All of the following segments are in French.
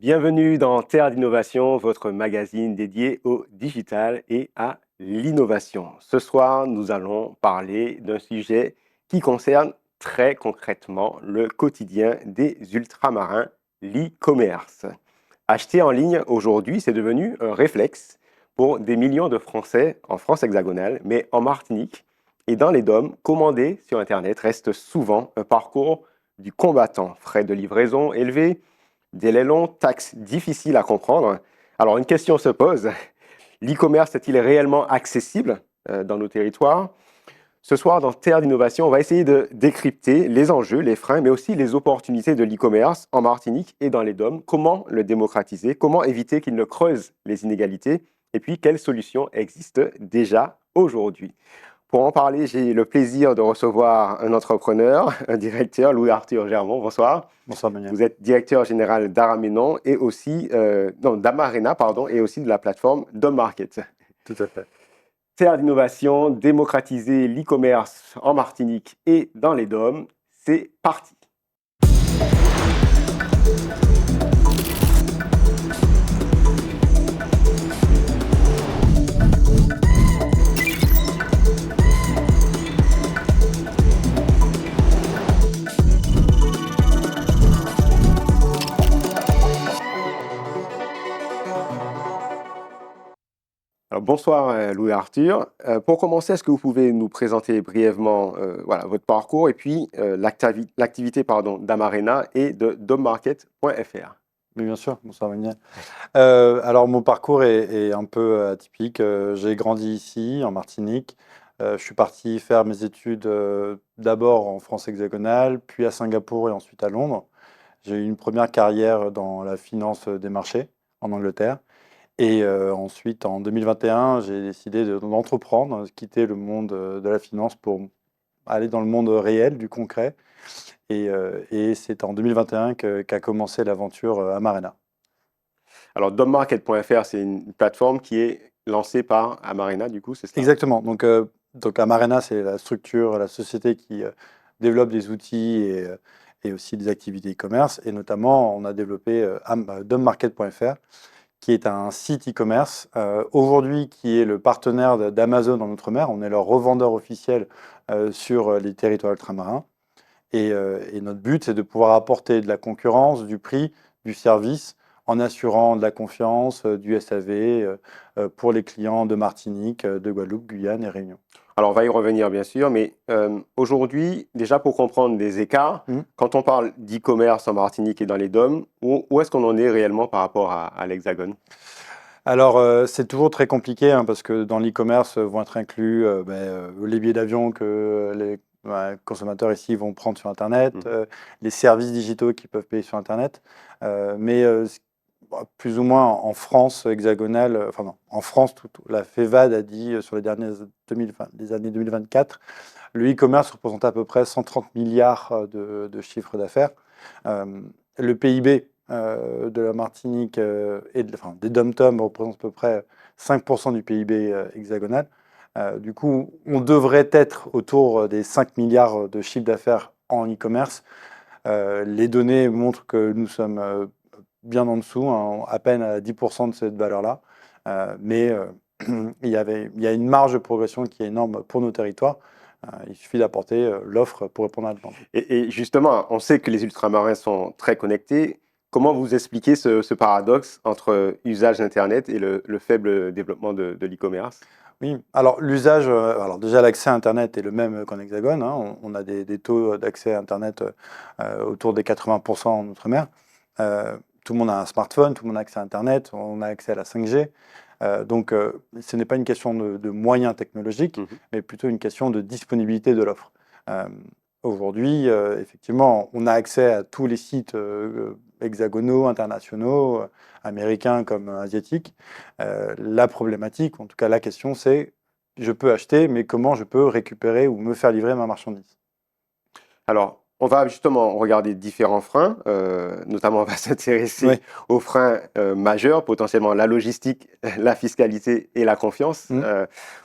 Bienvenue dans Terre d'innovation, votre magazine dédié au digital et à l'innovation. Ce soir, nous allons parler d'un sujet qui concerne très concrètement le quotidien des ultramarins, l'e-commerce. Acheter en ligne aujourd'hui, c'est devenu un réflexe pour des millions de Français en France hexagonale, mais en Martinique et dans les DOM, commander sur Internet reste souvent un parcours du combattant. Frais de livraison élevés, délais longs, taxes difficiles à comprendre. Alors une question se pose, l'e-commerce est-il réellement accessible dans nos territoires? Ce soir, dans Terre d'innovation, on va essayer de décrypter les enjeux, les freins, mais aussi les opportunités de l'e-commerce en Martinique et dans les DOM. Comment le démocratiser? Comment éviter qu'il ne creuse les inégalités? Et puis, quelles solutions existent déjà aujourd'hui? Pour en parler, j'ai le plaisir de recevoir un entrepreneur, un directeur, Louis-Arthur Germont. Bonsoir. Bonsoir, Manuel. Vous êtes directeur général d'Aramenon et aussi, d'Amarena, pardon, et aussi de la plateforme Dom Market. Tout à fait. Terre d'innovation, démocratiser l'e-commerce en Martinique et dans les DOM, c'est parti. Alors, bonsoir Louis-Arthur. Pour commencer, est-ce que vous pouvez nous présenter brièvement votre parcours et puis l'activité d'Amarena et de dommarket.fr? Oui, bien sûr. Bonsoir, Manuel. Alors, mon parcours est un peu atypique. J'ai grandi ici, en Martinique. Je suis parti faire mes études d'abord en France hexagonale, puis à Singapour et ensuite à Londres. J'ai eu une première carrière dans la finance des marchés en Angleterre. Et ensuite, en 2021, j'ai décidé d'entreprendre, de quitter le monde de la finance pour aller dans le monde réel, du concret. Et c'est en 2021 qu'a commencé l'aventure Amarena. Alors, dommarket.fr, c'est une plateforme qui est lancée par Amarena, du coup, c'est ça? Exactement. Donc Amarena, c'est la structure, la société qui développe des outils et aussi des activités e-commerce. Et notamment, on a développé dommarket.fr, qui est un site e-commerce, aujourd'hui qui est le partenaire d'Amazon en Outre-mer. On est leur revendeur officiel sur les territoires ultramarins. Et notre but, c'est de pouvoir apporter de la concurrence, du prix, du service, en assurant de la confiance, du SAV pour les clients de Martinique, de Guadeloupe, Guyane et Réunion. Alors, on va y revenir, bien sûr, mais aujourd'hui, déjà pour comprendre les écarts, quand on parle d'e-commerce en Martinique et dans les DOM, où est-ce qu'on en est réellement par rapport à l'Hexagone? Alors, c'est toujours très compliqué parce que dans l'e-commerce vont être inclus les billets d'avion que les consommateurs ici vont prendre sur Internet, les services digitaux qu'ils peuvent payer sur Internet. Mais plus ou moins en France hexagonale, enfin non, en France, la FEVAD a dit sur les années 2024, le e-commerce représente à peu près 130 milliards de chiffre d'affaires. Le PIB de la Martinique et des DOM-TOM représente à peu près 5% du PIB hexagonal. Du coup, on devrait être autour des 5 milliards de chiffre d'affaires en e-commerce. Les données montrent que nous sommes bien en dessous, à peine à 10% de cette valeur-là. Mais il y a une marge de progression qui est énorme pour nos territoires. Il suffit d'apporter l'offre pour répondre à la demande. Et justement, on sait que les ultramarins sont très connectés. Comment vous expliquez ce paradoxe entre usage d'Internet et le faible développement de l'e-commerce? Oui, alors l'usage, alors déjà l'accès à Internet est le même qu'en Hexagone. On a des taux d'accès à Internet autour des 80% en Outre-mer. Tout le monde a un smartphone, tout le monde a accès à Internet, on a accès à la 5G. Donc ce n'est pas une question de moyens technologiques, mais plutôt une question de disponibilité de l'offre. Aujourd'hui, effectivement, on a accès à tous les sites hexagonaux, internationaux, américains comme asiatiques. La problématique, en tout cas la question, c'est je peux acheter, mais comment je peux récupérer ou me faire livrer ma marchandise? Alors, on va justement regarder différents freins, notamment on va s'intéresser aux freins majeurs, potentiellement la logistique, la fiscalité et la confiance.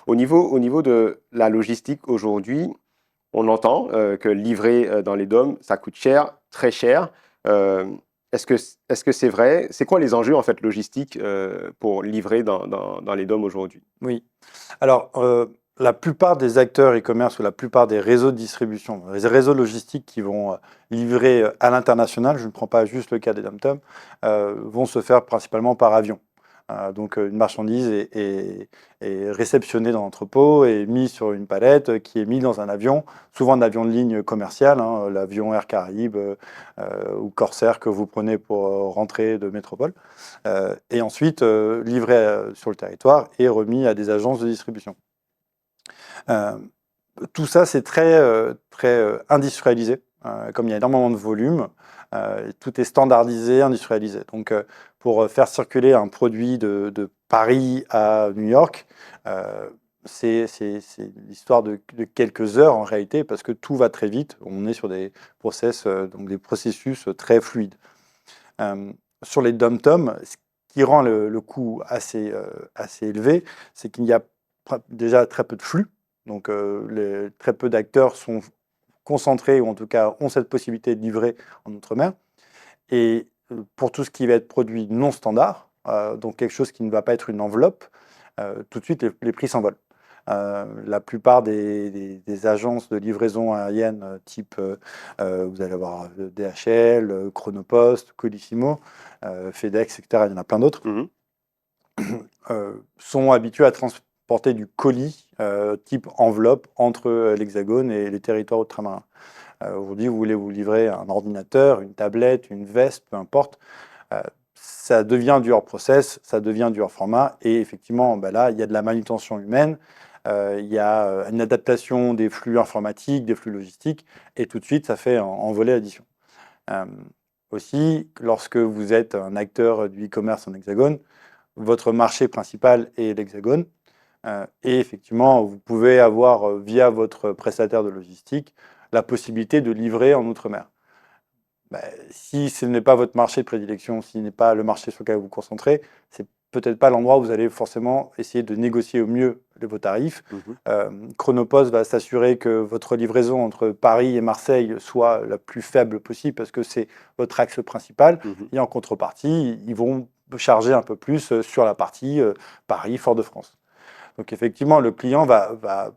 Au niveau de la logistique aujourd'hui, on entend que livrer dans les DOM, ça coûte cher, très cher. est-ce que c'est vrai? C'est quoi les enjeux en fait logistiques pour livrer dans les DOM aujourd'hui? Oui. Alors, la plupart des acteurs e-commerce ou la plupart des réseaux de distribution, les réseaux logistiques qui vont livrer à l'international, je ne prends pas juste le cas des dom-toms, vont se faire principalement par avion. Donc, une marchandise est réceptionnée dans l'entrepôt et mise sur une palette qui est mise dans un avion, souvent un avion de ligne commercial, hein, l'avion Air Caraïbes ou Corsair que vous prenez pour rentrer de métropole, et ensuite livré sur le territoire et remis à des agences de distribution. Tout ça, c'est très industrialisé. Comme il y a énormément de volume, tout est standardisé, industrialisé. Donc, pour faire circuler un produit de Paris à New York, c'est l'histoire de quelques heures en réalité, parce que tout va très vite. On est sur des donc des processus très fluides. Sur les dom-toms, ce qui rend le coût assez élevé, c'est qu'il y a déjà très peu de flux. Donc, très peu d'acteurs sont concentrés, ou en tout cas ont cette possibilité de livrer en outre-mer. Et pour tout ce qui va être produit non standard, donc quelque chose qui ne va pas être une enveloppe, tout de suite les prix s'envolent. La plupart des agences de livraison aérienne type, vous allez avoir DHL, Chronopost, Colissimo, FedEx, etc., il y en a plein d'autres, Mhm. sont habitués à transporter du colis type enveloppe entre l'Hexagone et les territoires ultramarins. Aujourd'hui, vous voulez vous livrer un ordinateur, une tablette, une veste, peu importe, ça devient du hors process, ça devient du hors format, et effectivement, là, il y a de la manutention humaine, il y a une adaptation des flux informatiques, des flux logistiques, et tout de suite, ça fait envoler l'addition. Aussi, lorsque vous êtes un acteur du e-commerce en Hexagone, votre marché principal est l'Hexagone, et effectivement, vous pouvez avoir, via votre prestataire de logistique, la possibilité de livrer en Outre-mer. Si ce n'est pas votre marché de prédilection, si ce n'est pas le marché sur lequel vous vous concentrez, c'est peut-être pas l'endroit où vous allez forcément essayer de négocier au mieux vos tarifs. Chronopost va s'assurer que votre livraison entre Paris et Marseille soit la plus faible possible parce que c'est votre axe principal. Mhm. Et en contrepartie, ils vont charger un peu plus sur la partie Paris-Fort-de-France. Donc effectivement, le client va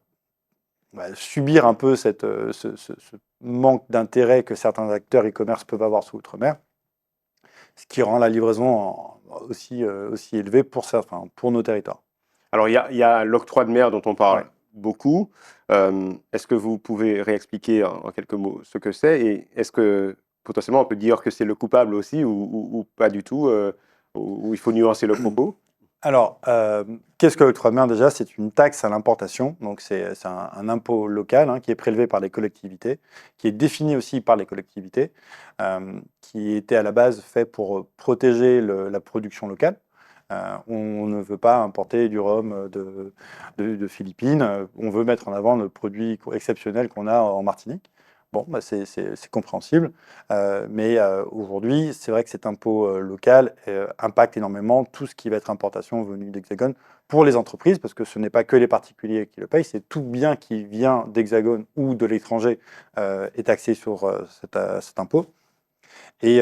subir un peu ce manque d'intérêt que certains acteurs e-commerce peuvent avoir sur l'outre-mer, ce qui rend la livraison aussi élevée pour nos territoires. Alors, il y a l'octroi de mer dont on parle Ouais. beaucoup. Est-ce que vous pouvez réexpliquer en quelques mots ce que c'est et est-ce que potentiellement on peut dire que c'est le coupable aussi ou pas du tout ou il faut nuancer le propos? Alors, qu'est-ce que l'octroi de mer déjà? C'est une taxe à l'importation, donc c'est un impôt local qui est prélevé par les collectivités, qui est défini aussi par les collectivités, qui était à la base fait pour protéger la production locale. On ne veut pas importer du rhum de Philippines, on veut mettre en avant le produit exceptionnel qu'on a en Martinique. Bon, c'est compréhensible, mais aujourd'hui, c'est vrai que cet impôt local impacte énormément tout ce qui va être importation venue d'Hexagone pour les entreprises, parce que ce n'est pas que les particuliers qui le payent, c'est tout bien qui vient d'Hexagone ou de l'étranger est taxé sur cet impôt. Et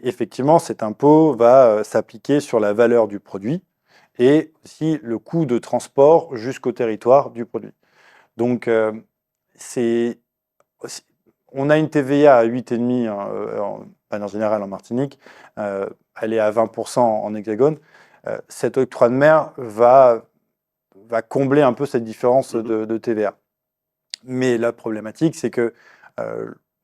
effectivement, cet impôt va s'appliquer sur la valeur du produit et aussi le coût de transport jusqu'au territoire du produit. Donc, c'est on a une TVA à 8,5 en manière générale en Martinique, elle est à 20% en Hexagone. Cet octroi de mer va combler un peu cette différence de TVA. Mais la problématique, c'est que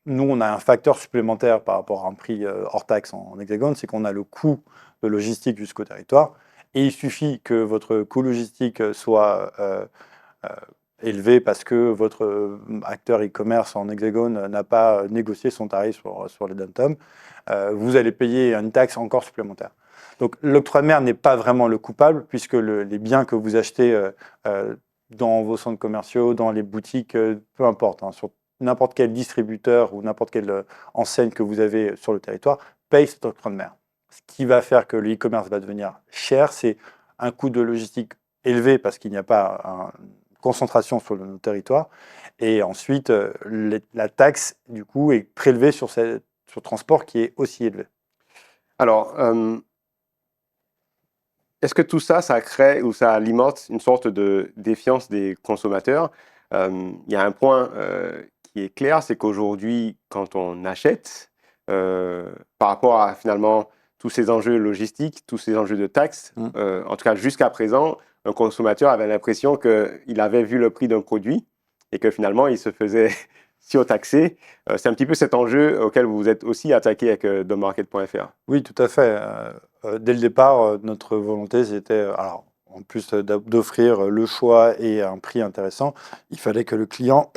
nous, on a un facteur supplémentaire par rapport à un prix hors taxe en Hexagone, c'est qu'on a le coût de logistique jusqu'au territoire. Et il suffit que votre coût logistique soit élevé parce que votre acteur e-commerce en Hexagone n'a pas négocié son tarif sur les dom-toms, vous allez payer une taxe encore supplémentaire. Donc l'octroi de mer n'est pas vraiment le coupable puisque les biens que vous achetez dans vos centres commerciaux, dans les boutiques, peu importe, sur n'importe quel distributeur ou n'importe quelle enseigne que vous avez sur le territoire, paye cet octroi de mer. Ce qui va faire que le e-commerce va devenir cher, c'est un coût de logistique élevé parce qu'il n'y a pas une concentration sur nos territoires. Et ensuite, la taxe, du coup, est prélevée sur ce transport qui est aussi élevé. Alors, est-ce que tout ça, ça crée ou ça alimente une sorte de défiance des consommateurs? Il y a un point qui est clair, c'est qu'aujourd'hui, quand on achète, par rapport à finalement tous ces enjeux logistiques, tous ces enjeux de taxes, en tout cas jusqu'à présent, un consommateur avait l'impression qu'il avait vu le prix d'un produit et que finalement, il se faisait surtaxer. C'est un petit peu cet enjeu auquel vous vous êtes aussi attaqué avec TheMarket.fr. Oui, tout à fait. Dès le départ, notre volonté, c'était, alors, en plus d'offrir le choix et un prix intéressant, il fallait que le client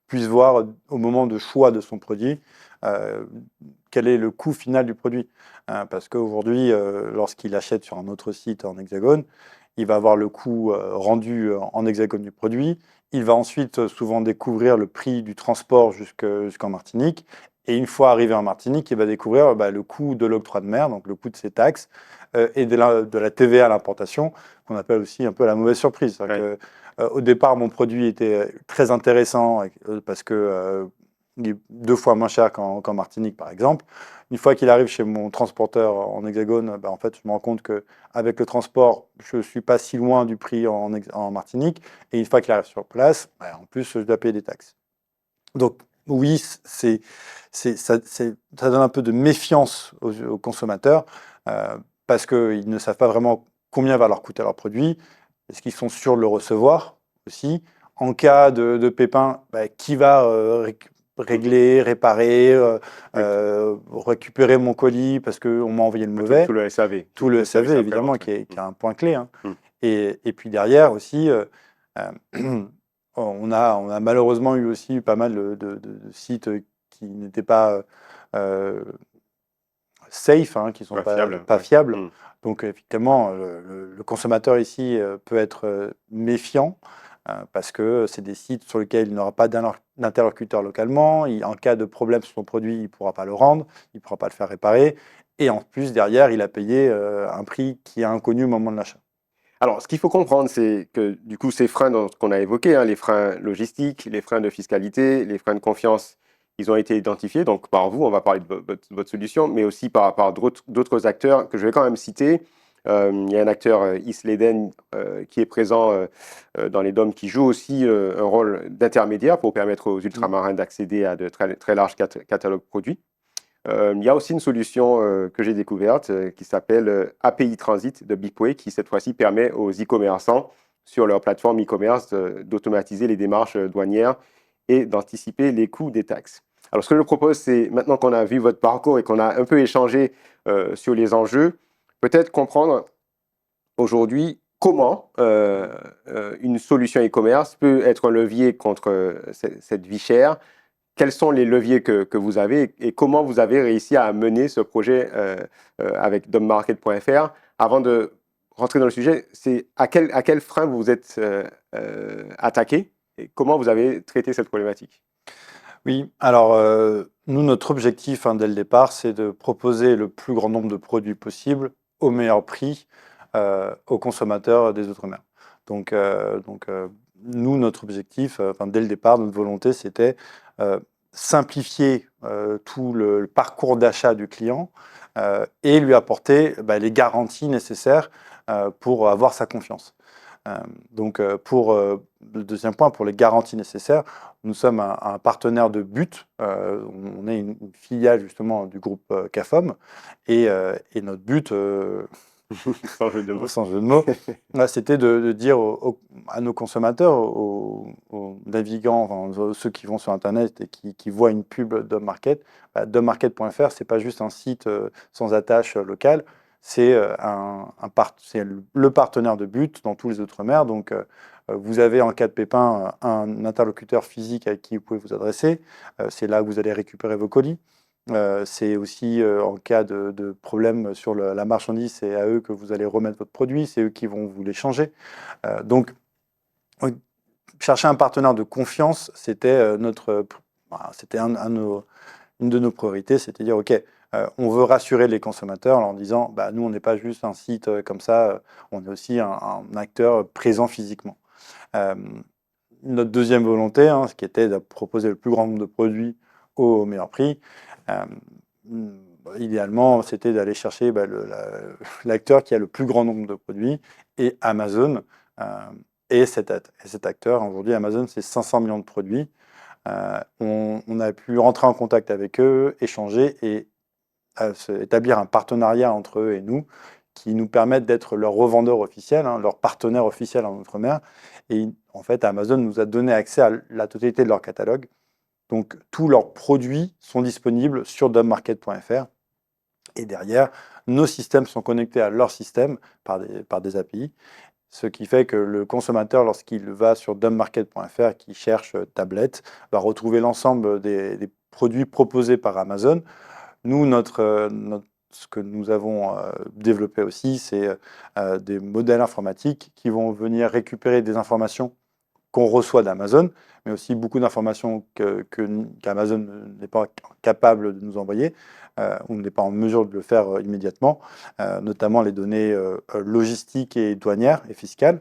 puisse voir au moment de choix de son produit euh, quel est le coût final du produit. Parce qu'aujourd'hui, lorsqu'il achète sur un autre site en Hexagone, il va avoir le coût rendu en Hexagone du produit. Il va ensuite souvent découvrir le prix du transport jusqu'en Martinique. Et une fois arrivé en Martinique, il va découvrir le coût de l'octroi de mer, donc le coût de ses taxes, et de la TVA à l'importation, qu'on appelle aussi un peu la mauvaise surprise. Ouais. Au départ, mon produit était très intéressant parce que il est 2 fois moins cher qu'en Martinique, par exemple. Une fois qu'il arrive chez mon transporteur en Hexagone, en fait, je me rends compte qu'avec le transport, je ne suis pas si loin du prix en Martinique. Et une fois qu'il arrive sur place, en plus, je dois payer des taxes. Donc, oui, ça donne un peu de méfiance aux consommateurs parce qu'ils ne savent pas vraiment combien va leur coûter leur produit. Est-ce qu'ils sont sûrs de le recevoir aussi? En cas de pépin, qui va régler, réparer, Oui, récupérer mon colis parce qu'on m'a envoyé le mauvais? tout le SAV, Tout le le service SAV, évidemment, après-vente. qui est un point clé, hein. Mm. Et puis derrière aussi, on a malheureusement eu aussi pas mal de sites qui n'étaient pas euh, safe, hein, qui ne sont Ouais, pas, fiable, pas ouais. fiables. Mm. Donc effectivement, le consommateur ici peut être méfiant parce que c'est des sites sur lesquels il n'aura pas d'interlocuteur localement. En cas de problème sur son produit, il ne pourra pas le rendre, il ne pourra pas le faire réparer. Et en plus, derrière, il a payé un prix qui est inconnu au moment de l'achat. Alors, ce qu'il faut comprendre, c'est que du coup, ces freins qu'on a évoqués, hein, les freins logistiques, les freins de fiscalité, les freins de confiance, ils ont été identifiés donc par vous, on va parler de votre solution, mais aussi par d'autres acteurs que je vais quand même citer. Il y a un acteur, Isleden, qui est présent dans les DOM, qui joue aussi un rôle d'intermédiaire pour permettre aux Mm. ultramarins d'accéder à de très larges catalogues produits. Il y a aussi une solution que j'ai découverte qui s'appelle API Transit de BigPay, qui cette fois-ci permet aux e-commerçants sur leur plateforme e-commerce d'automatiser les démarches douanières et d'anticiper les coûts des taxes. Alors, ce que je propose, c'est maintenant qu'on a vu votre parcours et qu'on a un peu échangé sur les enjeux, peut-être comprendre aujourd'hui comment une solution e-commerce peut être un levier contre cette vie chère. Quels sont les leviers que vous avez et comment vous avez réussi à mener ce projet avec dommarket.fr? Avant de rentrer dans le sujet, c'est à quel frein vous vous êtes attaqué et comment vous avez traité cette problématique? Oui, alors nous, notre objectif dès le départ, c'est de proposer le plus grand nombre de produits possible au meilleur prix aux consommateurs des Outre-mer. Donc, nous, notre objectif, dès le départ, notre volonté, c'était euh, simplifier tout le parcours d'achat du client et lui apporter les garanties nécessaires pour avoir sa confiance. Donc, pour le deuxième point, pour les garanties nécessaires, nous sommes un partenaire de but. On est une filiale justement du groupe CAFOM. Et notre but, Sans jeu de mots. sans jeu de mots, c'était de dire à nos consommateurs, aux navigants, enfin, ceux qui vont sur Internet et qui voient une pub DomMarket, DomMarket.fr, c'est pas juste un site sans attache locale, c'est c'est le partenaire de but dans tous les Outre-mer. Donc, vous avez en cas de pépin un interlocuteur physique avec qui vous pouvez vous adresser. C'est là où vous allez récupérer vos colis. C'est aussi en cas de problème sur la marchandise, c'est à eux que vous allez remettre votre produit, c'est eux qui vont vous l'échanger. Donc, chercher un partenaire de confiance, c'était c'était une de nos priorités, c'était dire, OK, on veut rassurer les consommateurs en leur disant, nous, on n'est pas juste un site comme ça, on est aussi un acteur présent physiquement. Notre deuxième volonté, ce qui était de proposer le plus grand nombre de produits au meilleur prix, idéalement, c'était d'aller chercher l'acteur qui a le plus grand nombre de produits, et Amazon est cet acteur. Aujourd'hui, Amazon, c'est 500 millions de produits. On a pu rentrer en contact avec eux, échanger et établir un partenariat entre eux et nous, qui nous permettent d'être leur revendeur officiel, leur partenaire officiel en Outre-mer. Et en fait, Amazon nous a donné accès à la totalité de leur catalogue. Donc, tous leurs produits sont disponibles sur dumbmarket.fr. Et derrière, nos systèmes sont connectés à leur système par des API. Ce qui fait que le consommateur, lorsqu'il va sur dumbmarket.fr, qui cherche tablette, va retrouver l'ensemble des produits proposés par Amazon. Nous, ce que nous avons développé aussi, c'est des modèles informatiques qui vont venir récupérer des informations qu'on reçoit d'Amazon, mais aussi beaucoup d'informations qu'Amazon n'est pas capable de nous envoyer, ou n'est pas en mesure de le faire immédiatement, notamment les données logistiques et douanières et fiscales.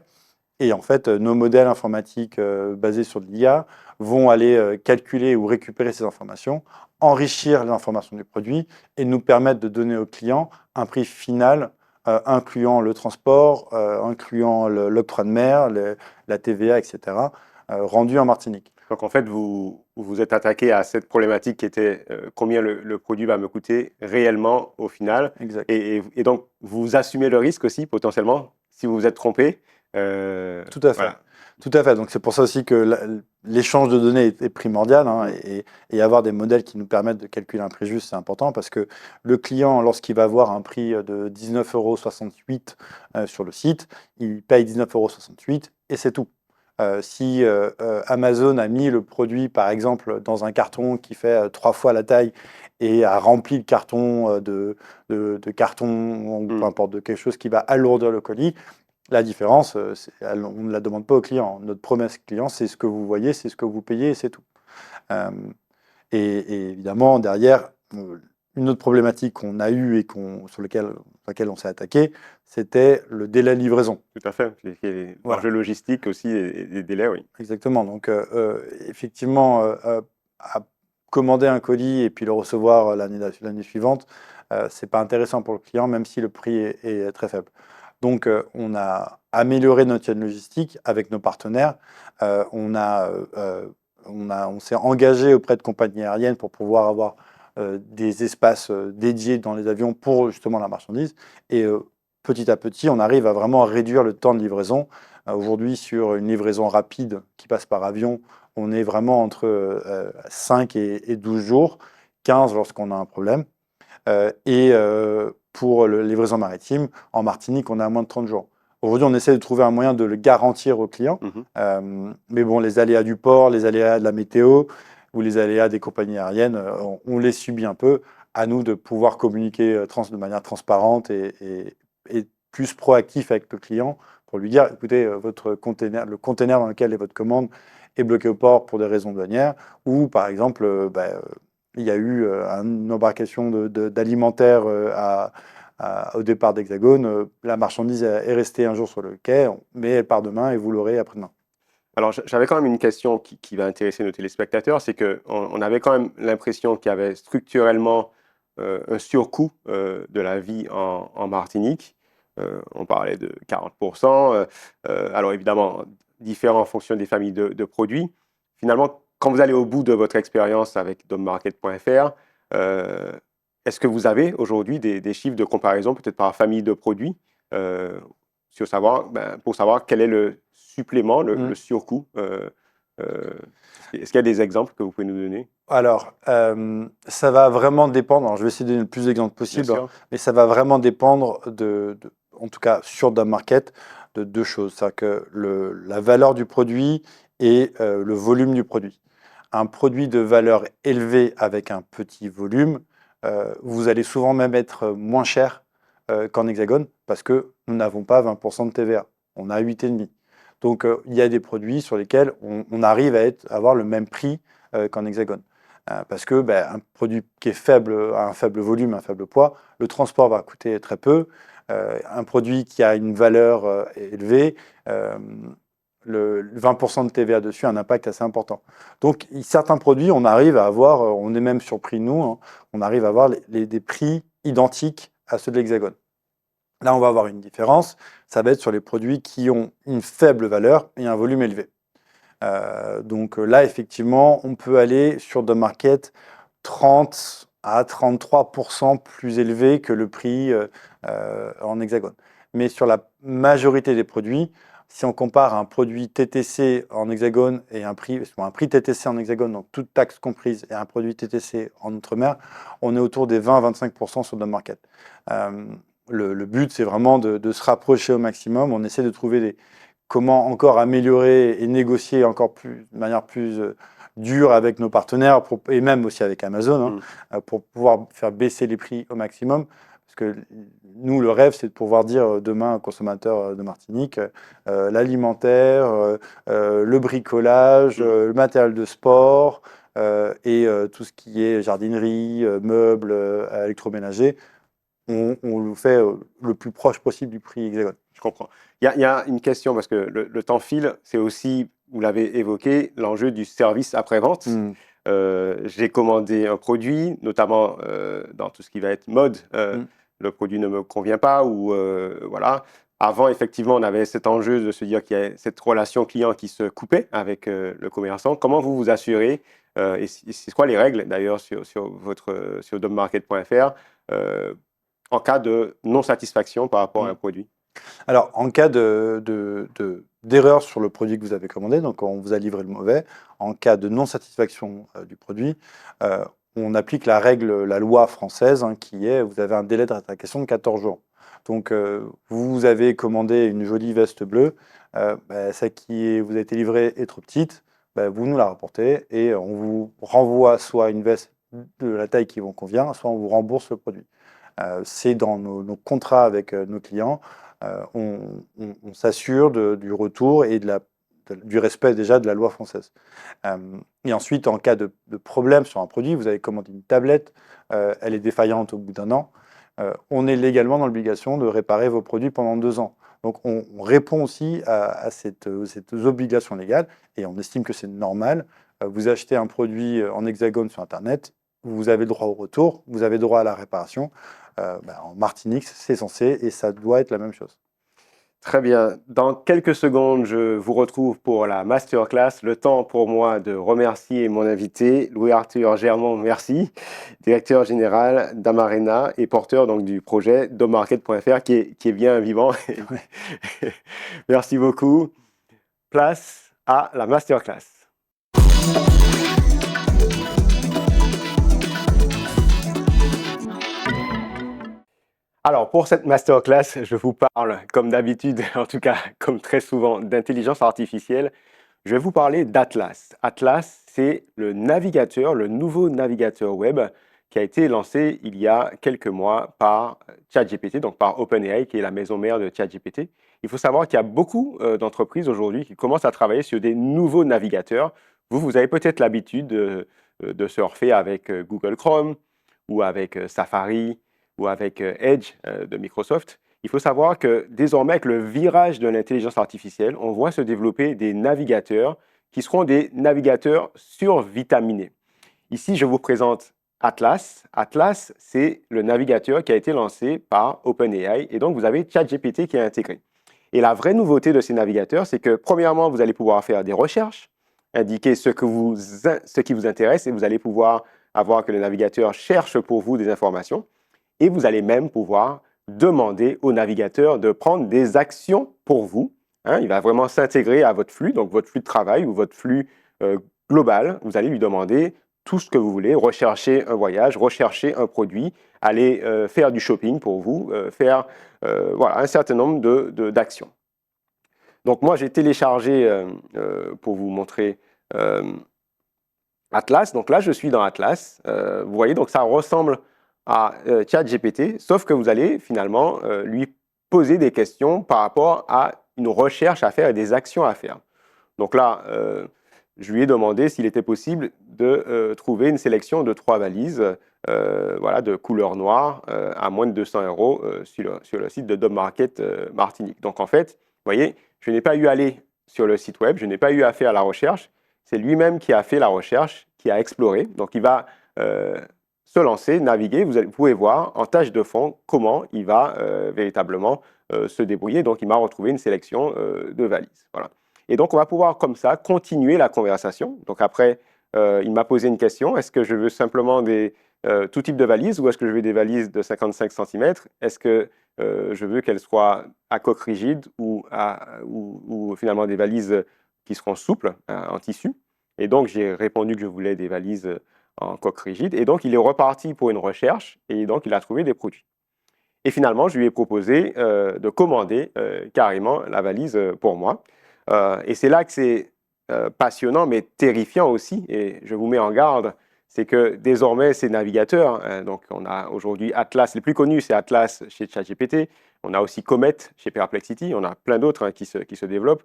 Et en fait, nos modèles informatiques basés sur de l'IA vont aller calculer ou récupérer ces informations, enrichir les informations du produit et nous permettre de donner au client un prix final incluant le transport, incluant l'octroi de mer, la TVA, etc., rendu en Martinique. Donc en fait, vous vous êtes attaqué à cette problématique qui était combien le produit va me coûter réellement au final. Exact. Et donc, vous assumez le risque aussi potentiellement si vous vous êtes trompé. Tout à fait. Voilà. Tout à fait. Donc c'est pour ça aussi que l'échange de données est primordial, et avoir des modèles qui nous permettent de calculer un prix juste, c'est important parce que le client, lorsqu'il va voir un prix de 19,68 € sur le site, il paye 19,68 € et c'est tout. Si Amazon a mis le produit, par exemple, dans un carton qui fait 3 fois la taille et a rempli le carton de carton, ou peu importe, de quelque chose qui va alourdir le colis, la différence, on ne la demande pas au client. Notre promesse client, c'est ce que vous voyez, c'est ce que vous payez et c'est tout. Et évidemment, derrière, une autre problématique qu'on a eue et sur laquelle on s'est attaqué, c'était le délai de livraison. Tout à fait. L'enjeu logistique aussi et des délais, oui. Exactement. Donc, effectivement, à commander un colis et puis le recevoir l'année suivante, c'est pas intéressant pour le client, même si le prix est très faible. Donc, on a amélioré notre chaîne logistique avec nos partenaires. On s'est engagé auprès de compagnies aériennes pour pouvoir avoir des espaces dédiés dans les avions pour justement la marchandise. Et petit à petit, on arrive à vraiment réduire le temps de livraison. Aujourd'hui, sur une livraison rapide qui passe par avion, on est vraiment entre 5 et 12 jours, 15 lorsqu'on a un problème. Pour la livraison maritime, en Martinique, on est à moins de 30 jours. Aujourd'hui, on essaie de trouver un moyen de le garantir aux clients. Mais bon, les aléas du port, les aléas de la météo ou les aléas des compagnies aériennes, on les subit un peu. À nous de pouvoir communiquer de manière transparente et plus proactif avec le client pour lui dire, écoutez, le container dans lequel est votre commande est bloqué au port pour des raisons douanières, ou par exemple, il y a eu une embarcation d'alimentaire au départ d'Hexagone. La marchandise est restée un jour sur le quai, mais elle part demain et vous l'aurez après-demain. Alors, j'avais quand même une question qui va intéresser nos téléspectateurs, c'est qu'on avait quand même l'impression qu'il y avait structurellement un surcoût de la vie en Martinique. On parlait de 40%. Alors évidemment, différent en fonction des familles de produits. Finalement, quand vous allez au bout de votre expérience avec dumbmarket.fr, est-ce que vous avez aujourd'hui des chiffres de comparaison, peut-être par famille de produits, pour savoir quel est le supplément, le surcoût? Est-ce qu'il y a des exemples que vous pouvez nous donner? Alors, ça va vraiment dépendre. Alors, je vais essayer de donner le plus d'exemples possible, mais ça va vraiment dépendre en tout cas sur Dumbmarket, de deux choses. C'est-à-dire que la valeur du produit et le volume du produit. Un produit de valeur élevée avec un petit volume, vous allez souvent même être moins cher qu'en Hexagone parce que nous n'avons pas 20% de TVA. On a 8,5%. Donc, il y a des produits sur lesquels on arrive à avoir le même prix qu'en Hexagone. Parce que un produit qui est faible, a un faible volume, un faible poids, le transport va coûter très peu. Un produit qui a une valeur élevée, le 20% de TVA dessus a un impact assez important. Donc, certains produits, on arrive à avoir, on est même surpris nous, hein, on arrive à avoir des prix identiques à ceux de l'Hexagone. Là, on va avoir une différence, ça va être sur les produits qui ont une faible valeur et un volume élevé. Donc là, effectivement, on peut aller sur The Market 30 à 33% plus élevé que le prix en hexagone. Mais sur la majorité des produits, si on compare un produit TTC en hexagone et un prix TTC en hexagone, donc toute taxe comprise, et un produit TTC en outre-mer, on est autour des 20-25% sur The Market. Le but, c'est vraiment de se rapprocher au maximum. On essaie de trouver comment encore améliorer et négocier encore plus, de manière plus dure avec nos partenaires et même aussi avec Amazon pour pouvoir faire baisser les prix au maximum. Parce que nous, le rêve, c'est de pouvoir dire demain aux consommateurs de Martinique, l'alimentaire, le bricolage, le matériel de sport et tout ce qui est jardinerie, meubles, électroménager, on le fait le plus proche possible du prix hexagone. Je comprends. Il y a une question, parce que le temps file, c'est aussi, vous l'avez évoqué, l'enjeu du service après-vente. J'ai commandé un produit, notamment dans tout ce qui va être mode. Le produit ne me convient pas, ou voilà. Avant, effectivement, on avait cet enjeu de se dire qu'il y a cette relation client qui se coupait avec le commerçant. Comment vous vous assurez, et c'est quoi les règles d'ailleurs sur dommarket.fr en cas de non-satisfaction par rapport à un produit? Alors, en cas d'erreur sur le produit que vous avez commandé, donc on vous a livré le mauvais, en cas de non-satisfaction du produit, on applique la loi française qui est, vous avez un délai de rétractation de 14 jours. Donc, vous avez commandé une jolie veste bleue, celle qui vous a été livrée est trop petite, vous nous la rapportez et on vous renvoie soit une veste de la taille qui vous convient, soit on vous rembourse le produit. C'est dans nos contrats avec nos clients. On s'assure du retour et du respect déjà de la loi française. Et ensuite, en cas de problème sur un produit, vous avez commandé une tablette, elle est défaillante au bout d'un an, on est légalement dans l'obligation de réparer vos produits pendant 2 ans. Donc on répond aussi à cette obligation légale et on estime que c'est normal. Vous achetez un produit en hexagone sur Internet, vous avez le droit au retour, vous avez le droit à la réparation. En Martinique, c'est censé et ça doit être la même chose. Très bien. Dans quelques secondes, je vous retrouve pour la masterclass. Le temps pour moi de remercier mon invité, Louis-Arthur Germont, merci, directeur général d'Amarena et porteur donc du projet dommarket.fr qui est bien vivant. Merci beaucoup. Place à la masterclass. Alors, pour cette masterclass, je vous parle, comme d'habitude, en tout cas, comme très souvent, d'intelligence artificielle. Je vais vous parler d'Atlas. Atlas, c'est le nouveau navigateur web qui a été lancé il y a quelques mois par ChatGPT, donc par OpenAI, qui est la maison mère de ChatGPT. Il faut savoir qu'il y a beaucoup d'entreprises aujourd'hui qui commencent à travailler sur des nouveaux navigateurs. Vous avez peut-être l'habitude de surfer avec Google Chrome ou avec Safari ou avec Edge de Microsoft. Il faut savoir que désormais, avec le virage de l'intelligence artificielle, on voit se développer des navigateurs qui seront des navigateurs survitaminés. Ici, je vous présente Atlas. Atlas, c'est le navigateur qui a été lancé par OpenAI et donc vous avez ChatGPT qui est intégré. Et la vraie nouveauté de ces navigateurs, c'est que premièrement, vous allez pouvoir faire des recherches, indiquer ce qui vous intéresse et vous allez pouvoir avoir que le navigateur cherche pour vous des informations. Et vous allez même pouvoir demander au navigateur de prendre des actions pour vous. Il va vraiment s'intégrer à votre flux, donc votre flux de travail ou votre flux global. Vous allez lui demander tout ce que vous voulez, rechercher un voyage, rechercher un produit, aller faire du shopping pour vous, faire voilà, un certain nombre d'actions. Donc moi, j'ai téléchargé pour vous montrer Atlas. Donc là, je suis dans Atlas. Vous voyez, donc ça ressemble à ChatGPT, sauf que vous allez finalement lui poser des questions par rapport à une recherche à faire et des actions à faire. Donc là, je lui ai demandé s'il était possible de trouver une sélection de 3 valises voilà, de couleur noire à moins de 200 € sur le site de Dom Market Martinique. Donc en fait, vous voyez, je n'ai pas eu à aller sur le site web, je n'ai pas eu à faire la recherche, c'est lui-même qui a fait la recherche, qui a exploré. Donc, il va se lancer, naviguer. Vous pouvez voir en tâche de fond comment il va véritablement se débrouiller. Donc, il m'a retrouvé une sélection de valises. Voilà. Et donc, on va pouvoir comme ça continuer la conversation. Donc, après, il m'a posé une question. Est-ce que je veux simplement tout type de valises ou est-ce que je veux des valises de 55 cm? Est-ce que je veux qu'elles soient à coque rigide ou finalement des valises qui seront souples, en tissu? Et donc, j'ai répondu que je voulais des valises en coque rigide. Et donc, il est reparti pour une recherche et donc, il a trouvé des produits. Et finalement, je lui ai proposé de commander carrément la valise pour moi. Et c'est là que c'est passionnant, mais terrifiant aussi. Et je vous mets en garde, c'est que désormais, ces navigateurs, donc on a aujourd'hui Atlas, les plus connus, c'est Atlas chez ChatGPT. On a aussi Comet chez Perplexity. On a plein d'autres qui se développent.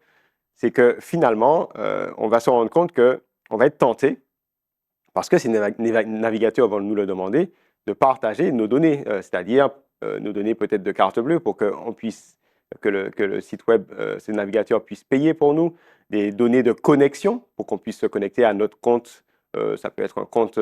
C'est que finalement, on va se rendre compte qu'on va être tenté, parce que ces navigateurs vont nous le demander, de partager nos données, c'est-à-dire nos données peut-être de carte bleue pour que le site web, ces navigateurs puissent payer pour nous, des données de connexion pour qu'on puisse se connecter à notre compte. Ça peut être un compte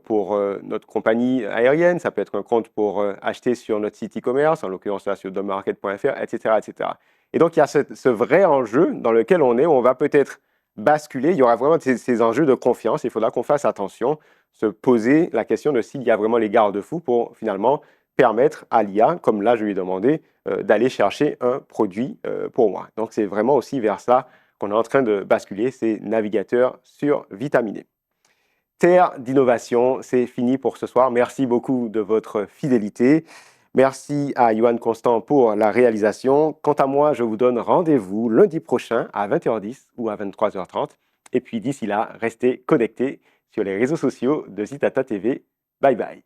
pour notre compagnie aérienne, ça peut être un compte pour acheter sur notre site e-commerce, en l'occurrence là sur domarket.fr, etc., etc. Et donc, il y a ce vrai enjeu dans lequel on est, où on va peut-être basculer. Il y aura vraiment ces enjeux de confiance. Il faudra qu'on fasse attention, se poser la question de s'il y a vraiment les garde-fous pour finalement permettre à l'IA, comme là je lui ai demandé, d'aller chercher un produit pour moi. Donc, c'est vraiment aussi vers ça qu'on est en train de basculer, ces navigateurs survitaminés. Terre d'innovation, c'est fini pour ce soir. Merci beaucoup de votre fidélité. Merci à Yoann Constant pour la réalisation. Quant à moi, je vous donne rendez-vous lundi prochain à 20h10 ou à 23h30. Et puis d'ici là, restez connectés sur les réseaux sociaux de Zitata TV. Bye bye.